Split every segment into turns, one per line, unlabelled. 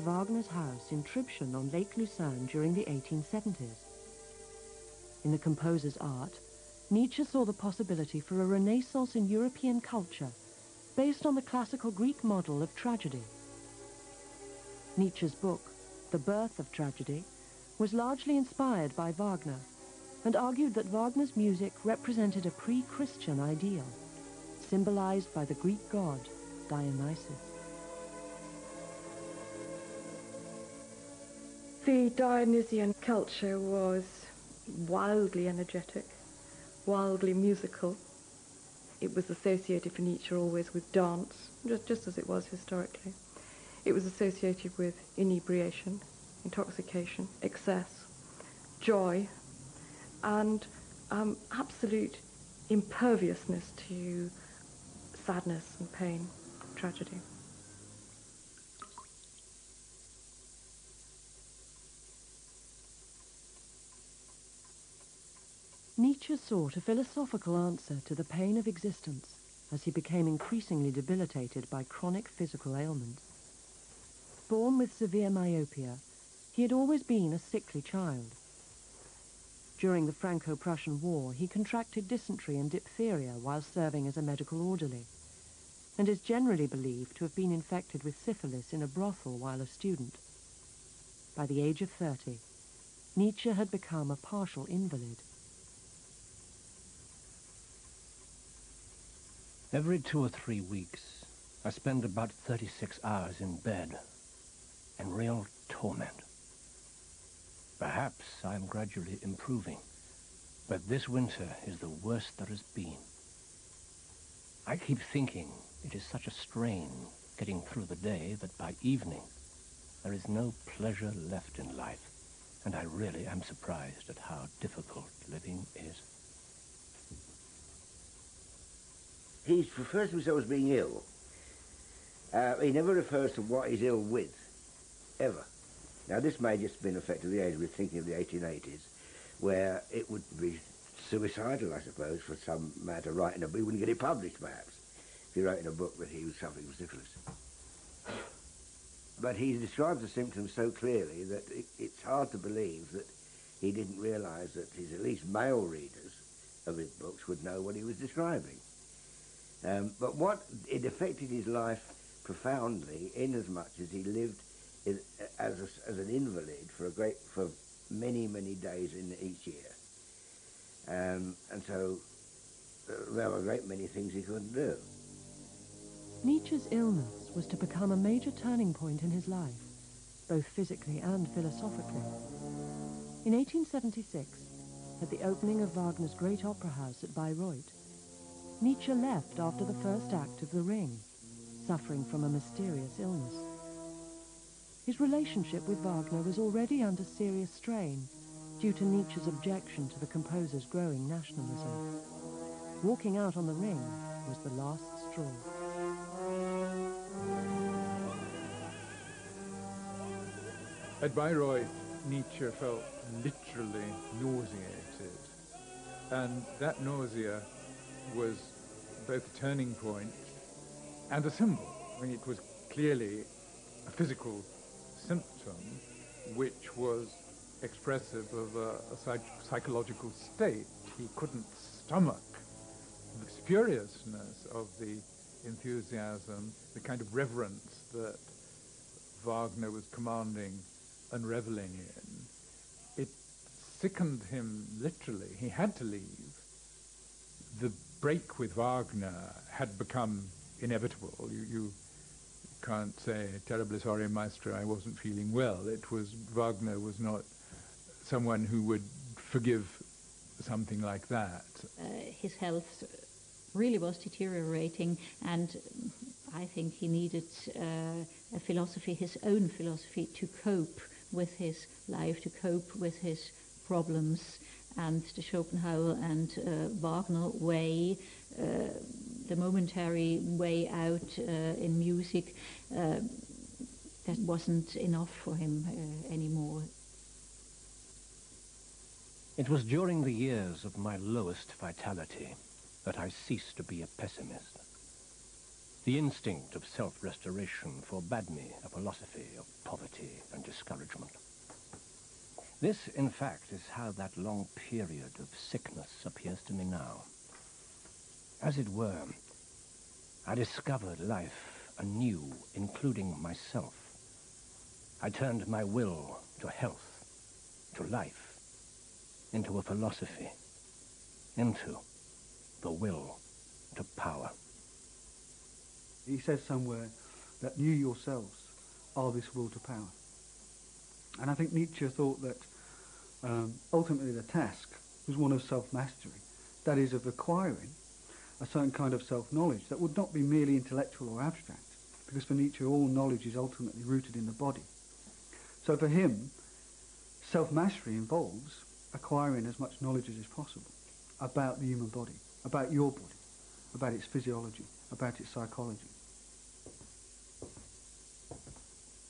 Wagner's house in Tribschen on Lake Lucerne during the 1870s. In the composer's art, Nietzsche saw the possibility for a renaissance in European culture based on the classical Greek model of tragedy. Nietzsche's book, The Birth of Tragedy, was largely inspired by Wagner and argued that Wagner's music represented a pre-Christian ideal, symbolized by the Greek god Dionysus.
The Dionysian culture was wildly energetic, wildly musical. It was associated for Nietzsche always with dance, just as it was historically. It was associated with inebriation, intoxication, excess, joy, and absolute imperviousness to sadness and pain, tragedy.
Nietzsche sought a philosophical answer to the pain of existence as he became increasingly debilitated by chronic physical ailments. Born with severe myopia, he had always been a sickly child. During the Franco-Prussian War, he contracted dysentery and diphtheria while serving as a medical orderly, and is generally believed to have been infected with syphilis in a brothel while a student. By the age of 30, Nietzsche had become a partial invalid.
Every 2 or 3 weeks, I spend about 36 hours in bed, in real torment. Perhaps I'm gradually improving, but this winter is the worst there has been. I keep thinking it is such a strain getting through the day that by evening there is no pleasure left in life, and I really am surprised at how difficult living is.
He refers to himself as being ill. He never refers to what he's ill with, ever. Now, this may just have been effectively, as we're thinking of the 1880s, where it would be suicidal, I suppose, for some man to write in a book. He wouldn't get it published, perhaps, if he wrote in a book that he was suffering from syphilis. But he describes the symptoms so clearly that it's hard to believe that he didn't realise that his at least male readers of his books would know what he was describing. But it affected his life profoundly, inasmuch as he lived as an invalid for many, many days in each year. And so there were a great many things he couldn't do.
Nietzsche's illness was to become a major turning point in his life, both physically and philosophically. In 1876, at the opening of Wagner's great opera house at Bayreuth, Nietzsche left after the first act of The Ring, suffering from a mysterious illness. His relationship with Wagner was already under serious strain due to Nietzsche's objection to the composer's growing nationalism. Walking out on The Ring was the last straw.
At Bayreuth, Nietzsche felt literally nauseated, and that nausea was both a turning point and a symbol. I mean, it was clearly a physical symptom which was expressive of a psychological state. He couldn't stomach the spuriousness of the enthusiasm, the kind of reverence that Wagner was commanding and reveling in. It sickened him literally. He had to leave. The break with Wagner had become inevitable. You can't say, terribly sorry, maestro, I wasn't feeling well. Wagner was not someone who would forgive something like that.
His health really was deteriorating, and I think he needed a philosophy, his own philosophy, to cope with his life, to cope with his problems. And the Schopenhauer and Wagner way, the momentary way out in music, that wasn't enough for him anymore.
It was during the years of my lowest vitality that I ceased to be a pessimist. The instinct of self-restoration forbade me a philosophy of poverty. discouragement. This, in fact, is how that long period of sickness appears to me now. As it were, I discovered life anew, including myself. I turned my will to health, to life, into a philosophy, into the will to power.
He says somewhere that you yourselves are this will to power. And I think Nietzsche thought that ultimately the task was one of self-mastery, that is, of acquiring a certain kind of self-knowledge that would not be merely intellectual or abstract, because for Nietzsche all knowledge is ultimately rooted in the body. So for him, self-mastery involves acquiring as much knowledge as is possible about the human body, about your body, about its physiology, about its psychology.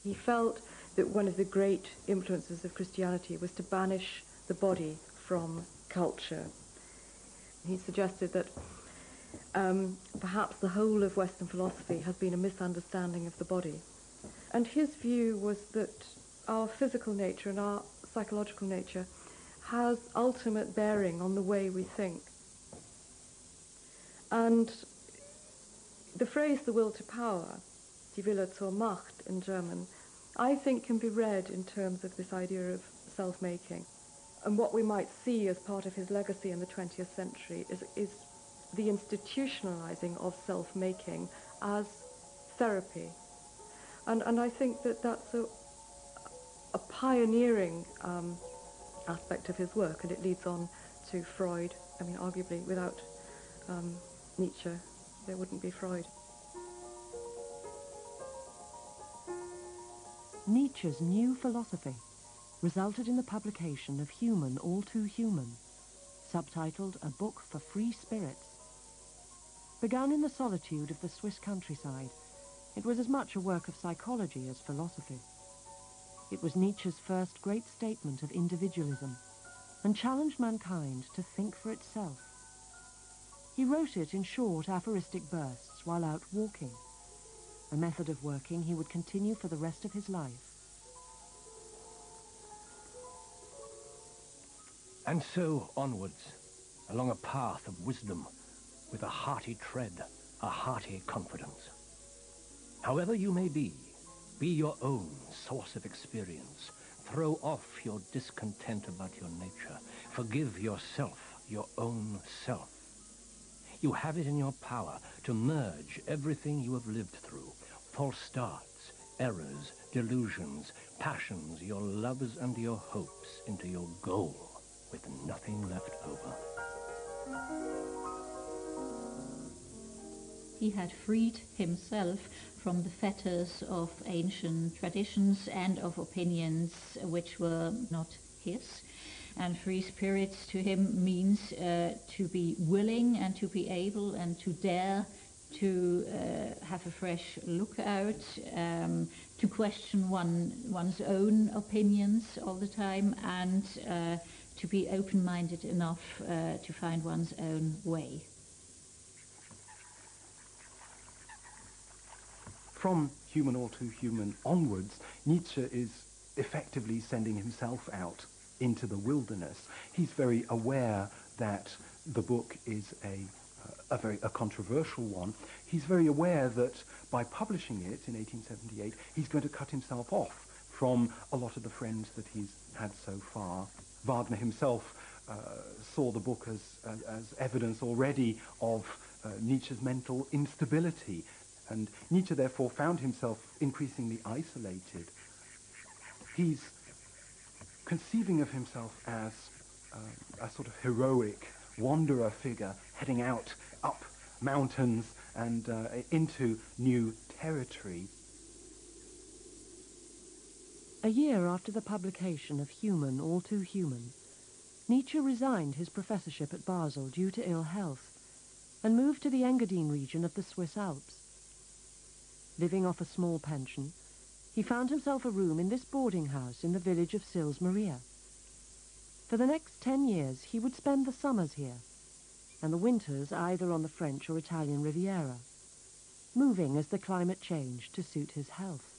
He felt that one of the great influences of Christianity was to banish the body from culture. He suggested that perhaps the whole of Western philosophy has been a misunderstanding of the body. And his view was that our physical nature and our psychological nature has ultimate bearing on the way we think. And the phrase the will to power, die Wille zur Macht in German, I think can be read in terms of this idea of self-making. And what we might see as part of his legacy in the 20th century is the institutionalizing of self-making as therapy. And I think that that's a pioneering aspect of his work, and it leads on to Freud. I mean, arguably, without Nietzsche, there wouldn't be Freud.
Nietzsche's new philosophy resulted in the publication of Human, All Too Human, subtitled A Book for Free Spirits. Begun in the solitude of the Swiss countryside, it was as much a work of psychology as philosophy. It was Nietzsche's first great statement of individualism and challenged mankind to think for itself. He wrote it in short aphoristic bursts while out walking, a method of working he would continue for the rest of his life.
And so onwards, along a path of wisdom, with a hearty tread, a hearty confidence. However you may be your own source of experience. Throw off your discontent about your nature. Forgive yourself, your own self. You have it in your power to merge everything you have lived through, false starts, errors, delusions, passions, your loves and your hopes, into your goal, with nothing left over.
He had freed himself from the fetters of ancient traditions and of opinions which were not his. And free spirits to him means to be willing and to be able and to dare to have a fresh look out, to question one's own opinions all the time, and to be open-minded enough to find one's own way.
From Human, All Too Human onwards, Nietzsche is effectively sending himself out into the wilderness. He's very aware that the book is a controversial one. He's very aware that by publishing it in 1878, he's going to cut himself off from a lot of the friends that he's had so far. Wagner himself saw the book as evidence already of Nietzsche's mental instability. And Nietzsche therefore found himself increasingly isolated. He's conceiving of himself as a sort of heroic wanderer figure heading out up mountains and into new territory.
A year after the publication of Human, All Too Human, Nietzsche resigned his professorship at Basel due to ill health and moved to the Engadine region of the Swiss Alps. Living off a small pension, he found himself a room in this boarding house in the village of Sils Maria. For the next 10 years, he would spend the summers here, and the winters either on the French or Italian Riviera, moving as the climate changed to suit his health.